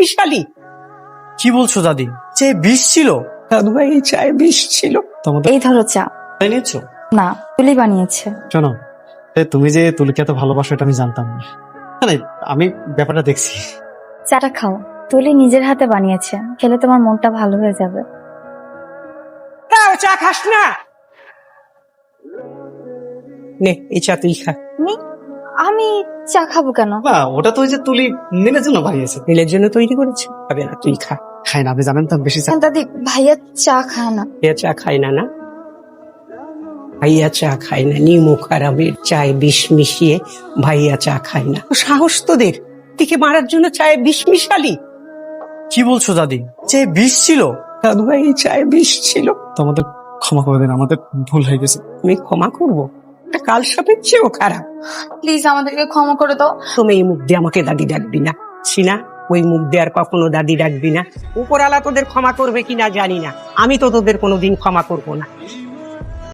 মিশালি? কি বলছো দাদি? যে বিষ ছিল? দাদু ভাই এই চায়ে বিষ ছিল। তোমাদের এই ধরো চা। নিয়েছো? না, তুলি বানিয়েছে। শোনো, তুমি যে তুলিকে এত ভালোবাসো এটা আমি জানতাম না। না, আমি ব্যাপারটা দেখছি। চাটা খাও, তুলি নিজের হাতে বানিয়েছে, খেলে তোমার মনটা ভালো হয়ে যাবে। চা খাস না? নে এই চা তুই খা। আমি চা খাবো কেন? না, ওটা তো ওই যে তুলি নীলের জন্য বানিয়েছে। নীলের জন্য তৈরি করেছে, খাবে না তুই খা। খাই না, আপনি জানেন তো আমি বেশি চা। দাদি, ভাইয়া চা খায় না। ভাইয়া চা খায় না? না ভাইয়া চা খায় না, নিমো খারাপের চায়ে বিষ মিশিয়ে ভাইয়া চা খায় না। সাহস তোদের, দিকে মারার জন্য চায়ে বিষ মিশালি? কি বলছো দাদি? যে বিষ ছিল? দাদু ভাই এই চায়ে বিষ ছিল। তোমাদের ক্ষমা করে দিন, আমাদের ভুল হয়ে গেছে। আমি ক্ষমা করবো? এটা কাল সাপের চেয়েও খারাপ। প্লিজ আমাদেরকে ক্ষমা করে দাও। তুমি এই মুখ দিয়ে আমাকে দাদি ডাকবি না, ছিনা। ওই মুখ দিয়ে আর কখনো দাদি ডাকবি না। উপরওয়ালা তোদের ক্ষমা করবে কিনা জানি না, আমি তো তোদের কোনোদিন ক্ষমা করবো না।